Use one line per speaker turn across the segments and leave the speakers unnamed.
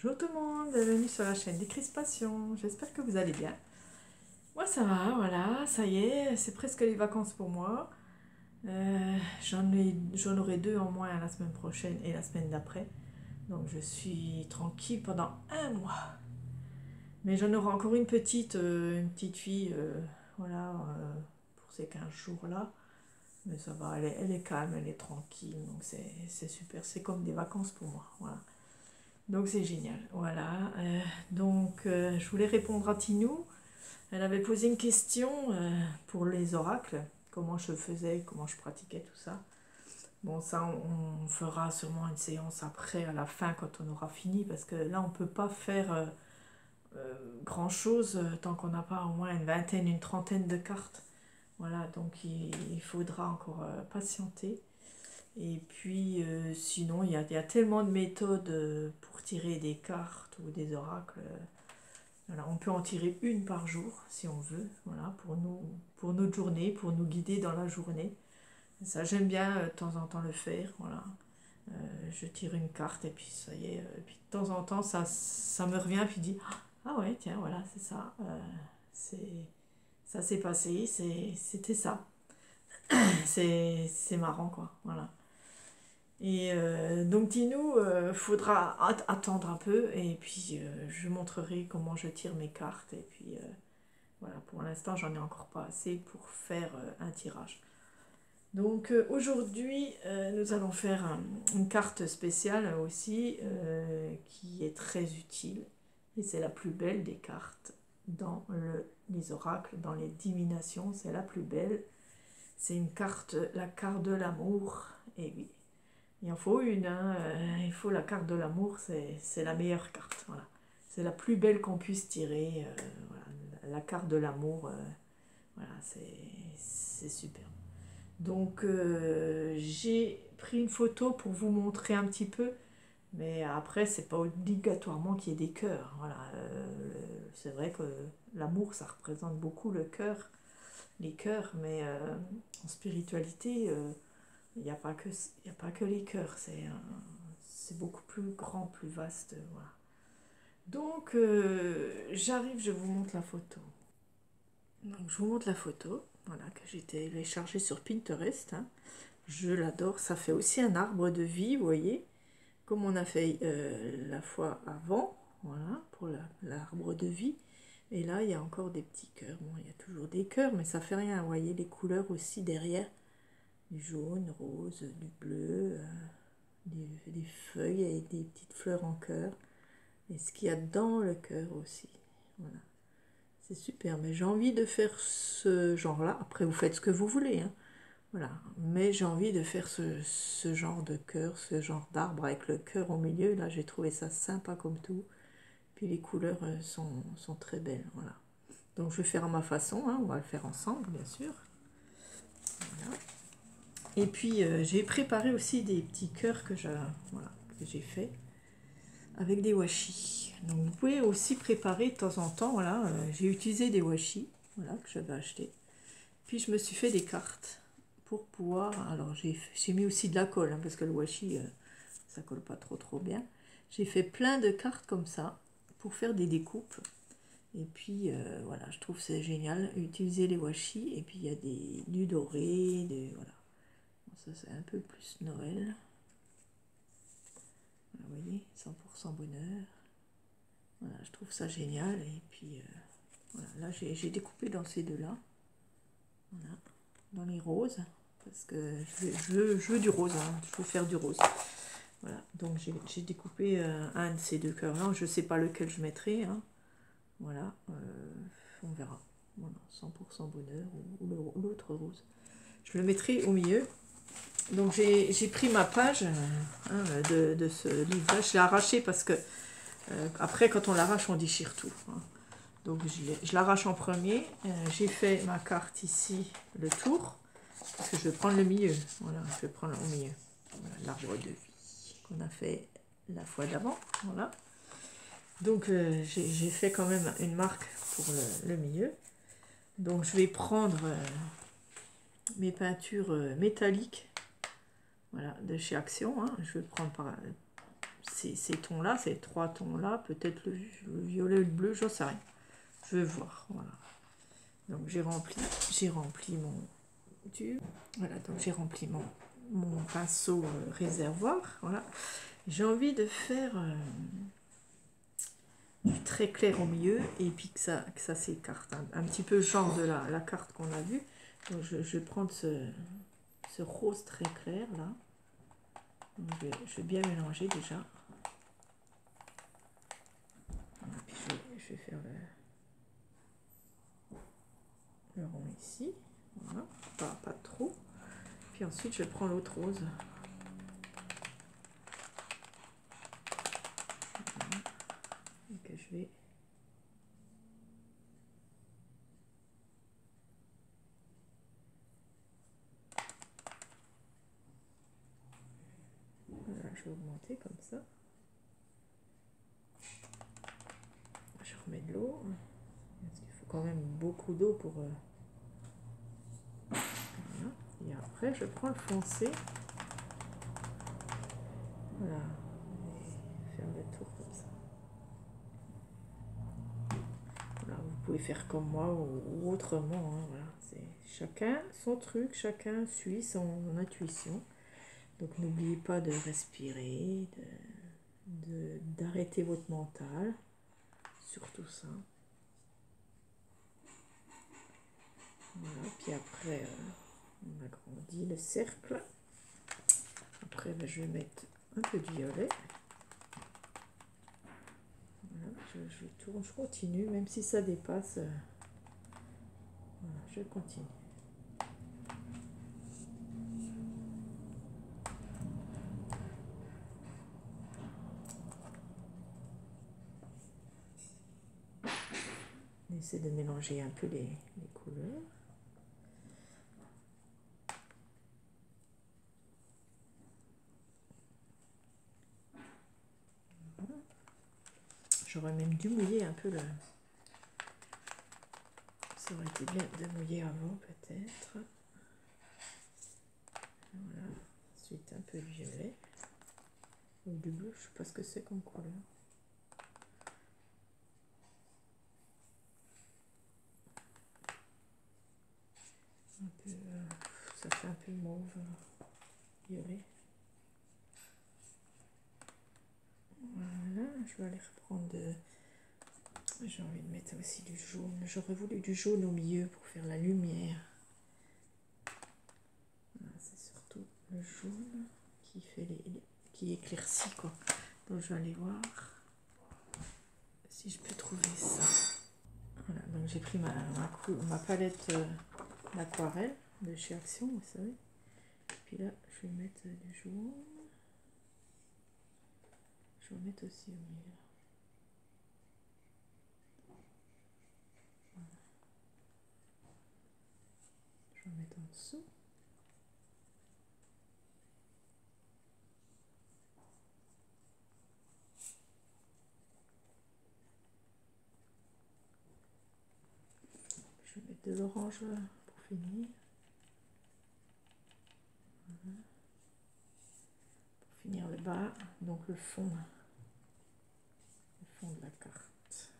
Bonjour tout le monde, bienvenue sur la chaîne des Crispations, j'espère que vous allez bien. Moi ça va, voilà, ça y est, c'est presque les vacances pour moi. J'en aurai 2 en moins la semaine prochaine et la semaine d'après. Donc je suis tranquille pendant un mois. Mais j'en aurai encore une petite fille, voilà, pour ces 15 jours-là. Mais ça va, elle est calme, elle est tranquille, donc c'est super, c'est comme des vacances pour moi, voilà. Donc c'est génial, voilà. Je voulais répondre à Tinou. Elle avait posé une question pour les oracles, comment je faisais, comment je pratiquais tout ça. Bon, ça, on fera sûrement une séance après, à la fin, quand on aura fini, parce que là, on ne peut pas faire grand-chose tant qu'on n'a pas au moins une vingtaine, une trentaine de cartes. Voilà, donc il faudra encore patienter. Et puis, sinon, il y a tellement de méthodes pour tirer des cartes ou des oracles. Voilà, on peut en tirer une par jour, si on veut, voilà, pour notre journée, pour nous guider dans la journée. Ça, j'aime bien de temps en temps le faire, voilà. Je tire une carte et puis ça y est. Et puis de temps en temps, ça me revient, puis je dis, ah ouais, tiens, voilà, c'est ça. Ça s'est passé, c'était ça. C'est marrant, quoi, voilà. Et donc dis-nous, faudra attendre un peu et puis je montrerai comment je tire mes cartes. Et puis voilà, pour l'instant j'en ai encore pas assez pour faire un tirage. Donc aujourd'hui nous allons faire une carte spéciale aussi qui est très utile. Et c'est la plus belle des cartes dans les oracles, dans les divinations, c'est la plus belle. C'est une carte, la carte de l'amour. Et oui, il en faut une, hein. Il faut la carte de l'amour, c'est la meilleure carte. Voilà. C'est la plus belle qu'on puisse tirer. Voilà. La carte de l'amour, voilà, c'est super. Donc j'ai pris une photo pour vous montrer un petit peu, mais après c'est pas obligatoirement qu'il y ait des cœurs. Voilà. C'est vrai que l'amour ça représente beaucoup le cœur, les cœurs, mais en spiritualité. Il n'y a pas que, il y a pas que les cœurs, c'est beaucoup plus grand, plus vaste. Voilà. Donc, j'arrive, je vous montre la photo. Donc, je vous montre la photo, voilà, que j'ai téléchargée sur Pinterest. Hein. Je l'adore, ça fait aussi un arbre de vie, vous voyez, comme on a fait la fois avant, voilà, pour l'arbre de vie. Et là, il y a encore des petits cœurs. Bon, il y a toujours des cœurs, mais ça fait rien, vous voyez, les couleurs aussi derrière. Du jaune, rose, du bleu, des feuilles et des petites fleurs en cœur. Et ce qu'il y a dans le cœur aussi. Voilà. C'est super. Mais j'ai envie de faire ce genre-là. Après, vous faites ce que vous voulez. Hein. Voilà. Mais j'ai envie de faire ce genre de cœur, ce genre d'arbre avec le cœur au milieu. Là, j'ai trouvé ça sympa comme tout. Puis les couleurs sont très belles. Voilà. Donc, je vais faire à ma façon. Hein. On va le faire ensemble, bien sûr. Voilà. Et puis j'ai préparé aussi des petits cœurs que j'ai fait avec des washi. Donc vous pouvez aussi préparer de temps en temps. Voilà, j'ai utilisé des washi, voilà, que j'avais acheté. Puis je me suis fait des cartes pour pouvoir. Alors j'ai mis aussi de la colle hein, parce que le washi ça colle pas trop bien. J'ai fait plein de cartes comme ça pour faire des découpes. Et puis voilà, je trouve c'est génial utiliser les washi. Et puis il y a du doré, voilà. Ça c'est un peu plus Noël. Voilà, vous voyez, 100% bonheur. Voilà, je trouve ça génial. Et puis voilà, là j'ai découpé dans ces deux-là. Voilà, dans les roses. Parce que je veux du rose, hein, je veux faire du rose. Voilà, donc j'ai découpé un de ces deux cœurs-là. Je ne sais pas lequel je mettrai. Hein. Voilà, on verra. Voilà, 100% bonheur ou l'autre rose. Je le mettrai au milieu. Donc j'ai pris ma page hein, de ce livre-là, je l'ai arraché parce que après quand on l'arrache on déchire tout. Hein. Donc je l'arrache en premier, j'ai fait ma carte ici, le tour, parce que je vais prendre le milieu, voilà, je vais prendre au milieu, voilà, l'arbre de vie qu'on a fait la fois d'avant, voilà. Donc j'ai fait quand même une marque pour le milieu. Donc je vais prendre mes peintures métalliques. Voilà, de chez Action, hein. Je vais prendre ces tons-là, ces trois tons-là, peut-être le violet ou le bleu, j'en sais rien. Je vais voir, voilà. Donc j'ai rempli mon tube. Voilà, donc j'ai rempli mon pinceau réservoir, voilà. J'ai envie de faire du très clair au milieu et puis que ça s'écarte. Un petit peu genre de la carte qu'on a vue. Donc je vais prendre ce rose très clair là. Donc je vais bien mélanger déjà. Et puis je vais faire le rond ici. Voilà, pas trop. Puis ensuite je prends l'autre rose. Voilà. Et que je vais je vais augmenter comme ça. Je remets de l'eau. Parce qu'il faut quand même beaucoup d'eau pour... Voilà. Et après, je prends le foncé. Voilà. Et faire le tour comme ça. Voilà, vous pouvez faire comme moi ou autrement. Hein, voilà. C'est chacun son truc, chacun suit son intuition. Donc n'oubliez pas de respirer, d'arrêter votre mental, surtout ça. Voilà, puis après, on agrandit le cercle. Après, ben, je vais mettre un peu de violet. Voilà, je tourne, je continue, même si ça dépasse. Voilà, je continue. On essaie de mélanger un peu les couleurs. Voilà. J'aurais même dû mouiller un peu le... Ça aurait été bien de mouiller avant peut-être. Voilà. Ensuite un peu de violet. Ou du bleu, je ne sais pas ce que c'est comme couleur. Un peu, ça fait un peu mauve, violet. Voilà, je vais aller reprendre de... J'ai envie de mettre aussi du jaune. J'aurais voulu du jaune au milieu pour faire la lumière. Voilà, c'est surtout le jaune qui fait qui éclaircit quoi. Donc je vais aller voir si je peux trouver ça. Voilà, donc j'ai pris ma palette d'aquarelle de chez Action, vous savez. Et puis là, je vais mettre du jaune. Je vais mettre aussi au milieu. Voilà. Je vais mettre en dessous. Je vais mettre de l'orange pour finir. Voilà. Pour finir le bas, donc le fond de la carte.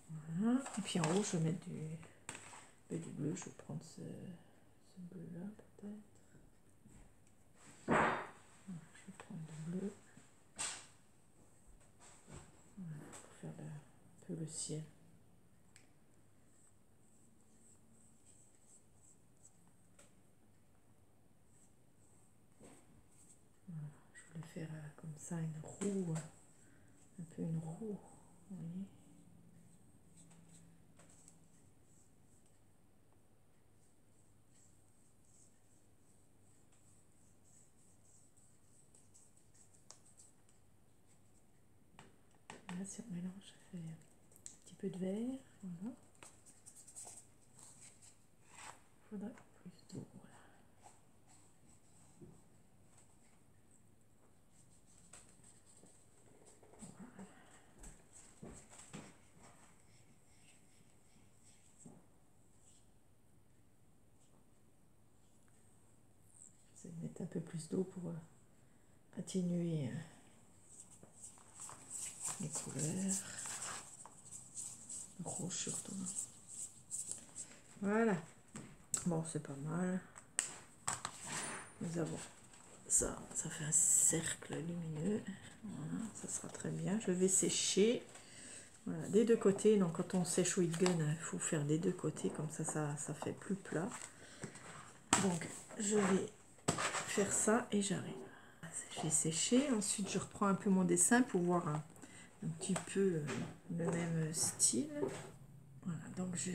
Voilà. Et puis en haut, je vais mettre du bleu. Je vais prendre ce bleu-là peut-être. Voilà, je vais prendre du bleu. Voilà, pour faire un peu le ciel. Voilà, je voulais faire comme ça une roue, un peu une roue, vous voyez. Là, si on mélange, ça fait un petit peu de vert, voilà. Il faudrait plus d'eau, voilà. mettre un peu plus d'eau pour atténuer les couleurs. Le rouge surtout. Voilà. Bon, c'est pas mal. Nous avons ça. Ça fait un cercle lumineux. Voilà, ça sera très bien. Je vais sécher. Voilà, des deux côtés. Donc quand on sèche with gun, il faut faire des deux côtés. Comme ça fait plus plat. Donc je vais faire ça et j'arrive. J'ai séché. Ensuite je reprends un peu mon dessin pour voir un petit peu le même style. Voilà, donc je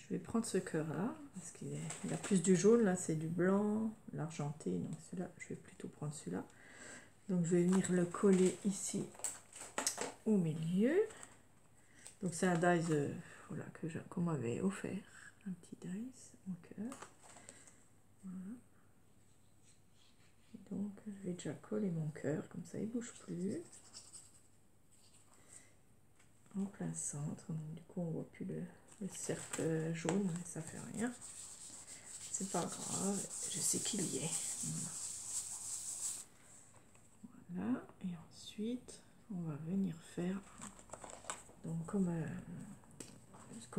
vais prendre ce cœur là parce qu'il y a plus du jaune, là c'est du blanc, l'argenté, donc celui-là je vais plutôt prendre celui-là. Donc je vais venir le coller ici au milieu. Donc c'est un dies voilà, qu'on m'avait offert, un petit dies en cœur. Voilà. Et donc je vais déjà coller mon cœur, comme ça il ne bouge plus. En plein centre, donc du coup on voit plus le cercle jaune, mais ça fait rien. C'est pas grave, je sais qu'il y est. Voilà, et ensuite on va venir faire donc comme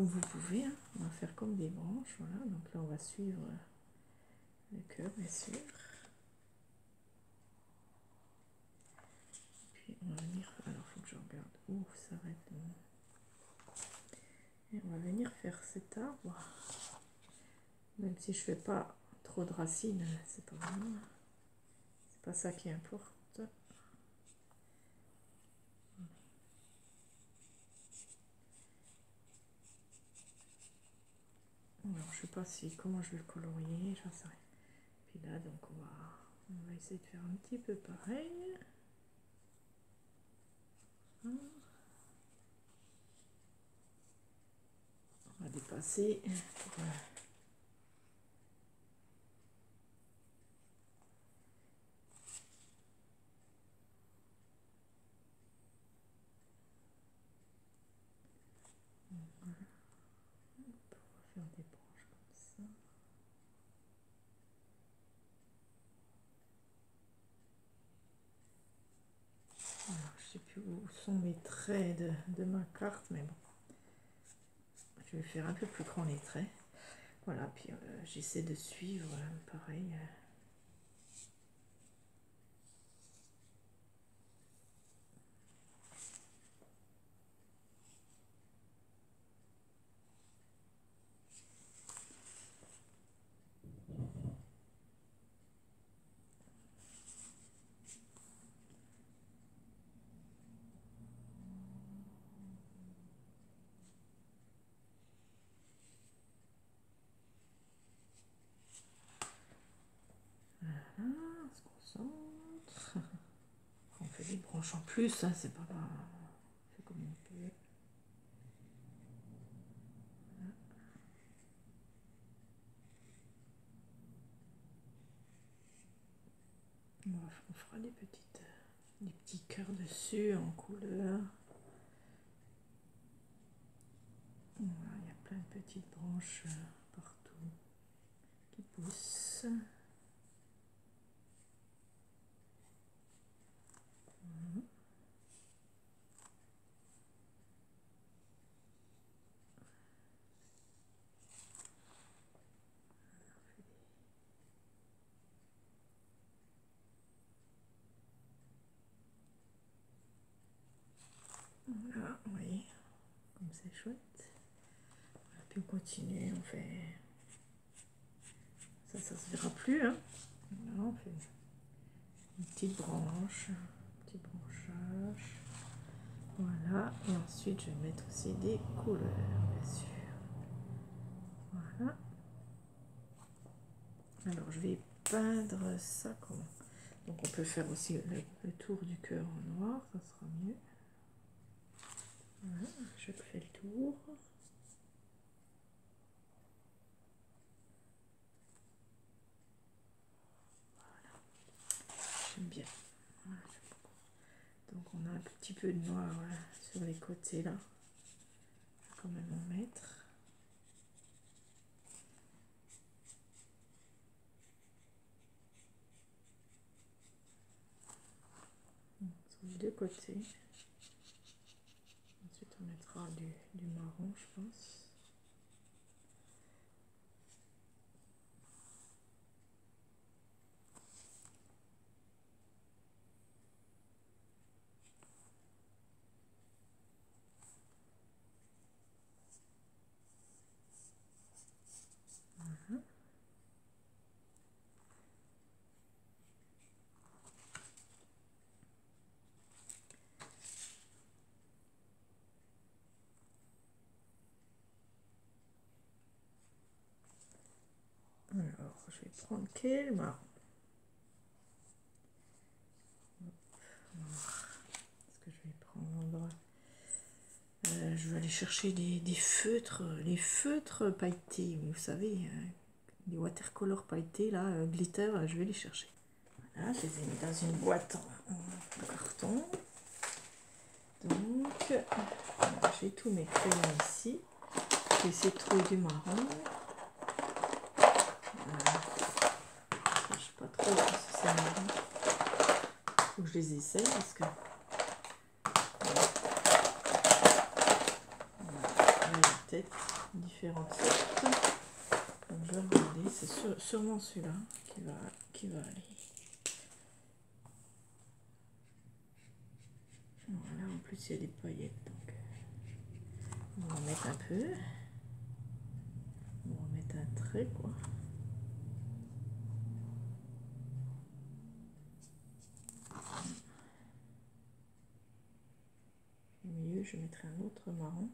vous pouvez, hein, on va faire comme des branches. Voilà, donc là on va suivre le cœur bien sûr. Puis on va venir, alors il faut que je regarde où s'arrête. Et on va venir faire cet arbre. Même si je fais pas trop de racines, c'est pas grave. C'est pas ça qui importe. Alors je sais pas comment je vais le colorier, j'en sais rien. Puis là donc on va essayer de faire un petit peu pareil. On va dépasser. Faire des branches comme ça. Alors, je sais plus où sont mes traits de ma carte, mais bon. Je vais faire un peu plus grand les traits. Voilà, puis j'essaie de suivre pareil. Voilà, on se concentre. On fait des branches en plus, hein, c'est pas grave. On fait comme on peut. Voilà. On fera des petits cœurs dessus en couleur. Voilà, il y a plein de petites branches partout qui poussent. Voilà, vous voyez, comme c'est chouette. Voilà, puis on continue, on fait... Ça se verra plus, hein. Voilà, on fait une petite branche, un petit branchage. Voilà, et ensuite je vais mettre aussi des couleurs, bien sûr. Voilà. Alors je vais peindre ça comment. Donc on peut faire aussi le tour du cœur en noir, ça sera mieux. Voilà, je fais le tour. Voilà. J'aime bien. Voilà, donc on a un petit peu de noir voilà, sur les côtés là. Je vais quand même en mettre. deux côtés. Ensuite on mettra du marron, je pense. Alors, je vais prendre quel marron? Est-ce que je vais prendre... je vais aller chercher des feutres, les feutres pailletés, vous savez, les watercolors pailletés, là, glitter, je vais les chercher. Voilà, je les ai mis dans une boîte en carton. Donc, voilà, j'ai tous mes crayons ici. Je vais essayer de trouver du marron. Je ne sais pas trop si c'est marron. Il faut que je les essaye parce que... il y a peut-être différentes sortes. Donc je vais regarder, c'est sûrement celui-là qui va aller. Voilà, en plus il y a des paillettes, donc on va en mettre un peu. On va en mettre un trait, quoi. Au milieu, je mettrai un autre marron.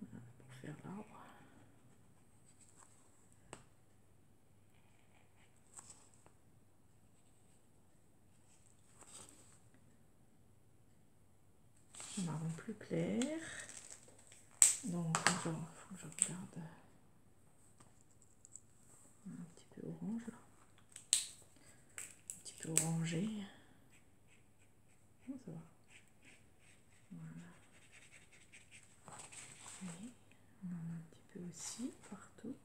Voilà, pour faire l'arbre. Un marron plus clair. Donc, il faut que je regarde un petit peu orange, là. Un petit peu orangé. Oh, ça va. Voilà. Et on en a un petit peu aussi, partout.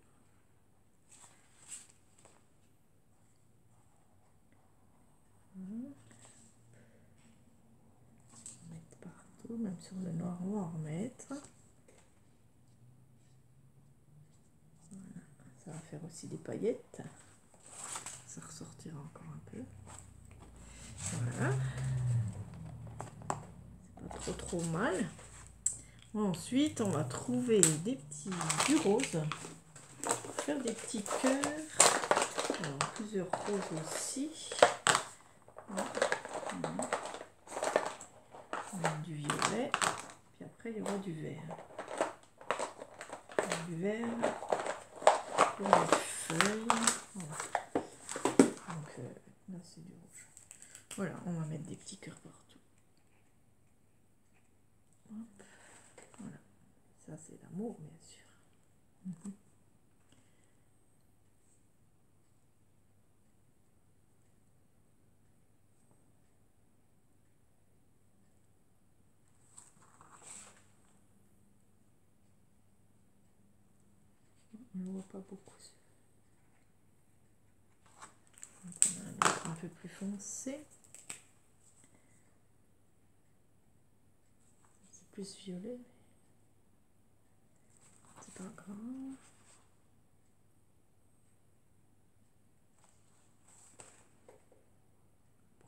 Voilà. On va mettre partout, même sur le noir, on va en remettre. Voilà. Ça va faire aussi des paillettes. Ça ressortira encore un peu. Voilà. C'est pas trop mal. Ensuite, on va trouver du rose. Pour faire des petits cœurs. Alors, plusieurs roses aussi. Du violet. Puis après, il y aura du vert. Du vert pour les feuilles. Voilà. Donc, là, c'est du rouge. Voilà, on va mettre des petits cœurs partout. Hop. Voilà. Ça, c'est l'amour, bien sûr. On ne voit pas beaucoup. Donc, on a un autre un peu plus foncé. C'est plus violet. C'est pas grave.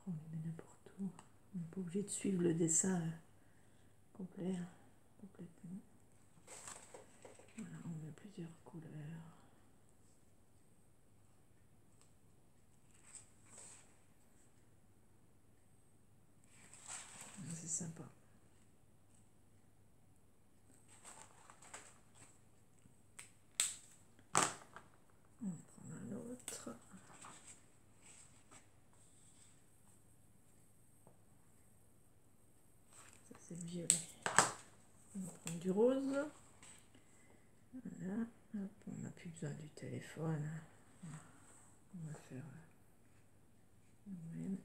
On les met n'importe où. On n'est pas obligé de suivre le dessin complètement. Voilà, on met plusieurs couleurs. C'est sympa. On va prendre un autre. Ça, c'est le violet. On va prendre du rose. Voilà. Hop, on n'a plus besoin du téléphone. On va faire nous-mêmes.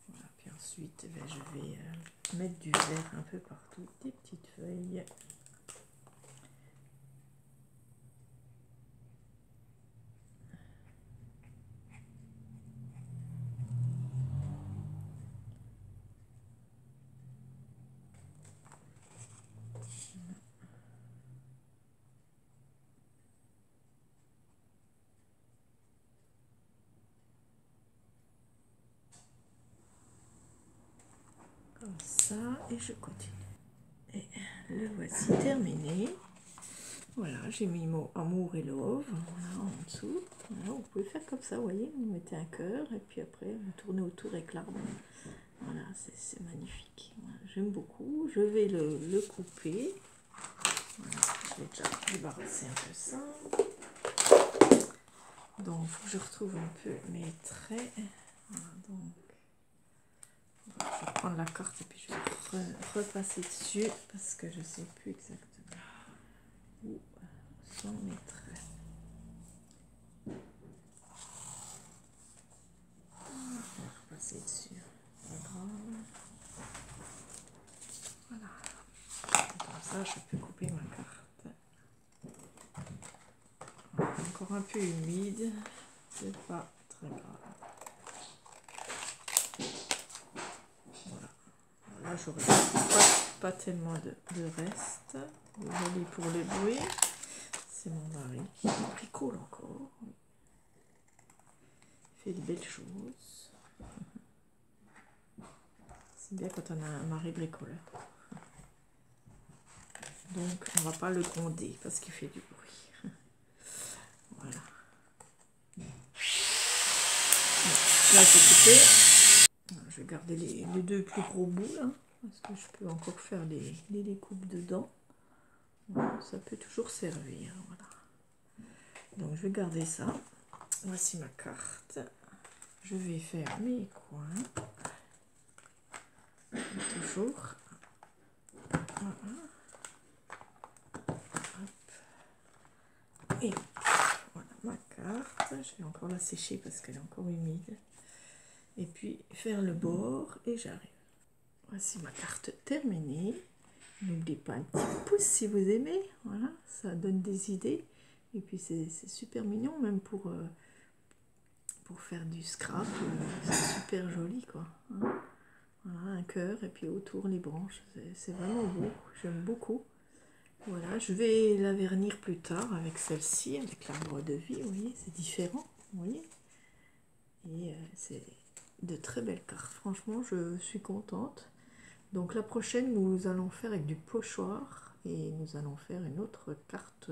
Voilà, puis ensuite, je vais mettre du vert un peu partout, des petites feuilles. comme ça et je continue. Et le voici terminé. Voilà, j'ai mis mot amour et love, voilà, en dessous. Voilà, vous pouvez faire comme ça, vous voyez, vous mettez un cœur et puis après vous tournez autour avec l'arbre. Voilà, c'est magnifique. Voilà, j'aime beaucoup. Je vais le couper. Voilà, je vais déjà débarrasser un peu ça. Donc, il faut que je retrouve un peu mes traits. Voilà, donc, je vais prendre la carte et puis je vais repasser dessus parce que je ne sais plus exactement où sont mes traits. Je vais repasser dessus. Pas grave. Voilà. Et comme ça, je peux couper ma carte. Voilà, encore un peu humide. C'est pas très grave. Voilà. Là, j'aurais pas tellement de reste. Désolée pour le bruit. C'est mon mari qui bricole encore. Il fait de belles choses. C'est bien quand on a un mari bricoleur. Donc, on va pas le gronder parce qu'il fait du bruit. Voilà. Là, j'ai coupé. Je vais garder les deux plus gros bouts là. Parce que je peux encore faire les découpes dedans. Voilà, ça peut toujours servir. Voilà. Donc, je vais garder ça. Voici ma carte. Je vais faire mes coins. Toujours. Voilà. Et voilà ma carte. Je vais encore la sécher parce qu'elle est encore humide. Et puis faire le bord et j'arrive. Voici ma carte terminée. N'oubliez pas un petit pouce si vous aimez. Voilà, ça donne des idées. Et puis c'est super mignon même pour faire du scrap. C'est super joli quoi. Hein, voilà, un cœur et puis autour les branches. C'est vraiment beau. J'aime beaucoup. Voilà, je vais la vernir plus tard avec celle-ci, avec l'arbre de vie. Vous voyez, c'est différent. Vous voyez. Et c'est de très belles cartes. Franchement, je suis contente. Donc la prochaine, nous allons faire avec du pochoir et nous allons faire une autre carte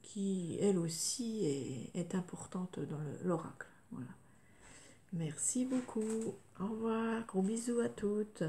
qui, elle aussi, est importante dans l'oracle. Voilà. Merci beaucoup. Au revoir. Gros bisous à toutes.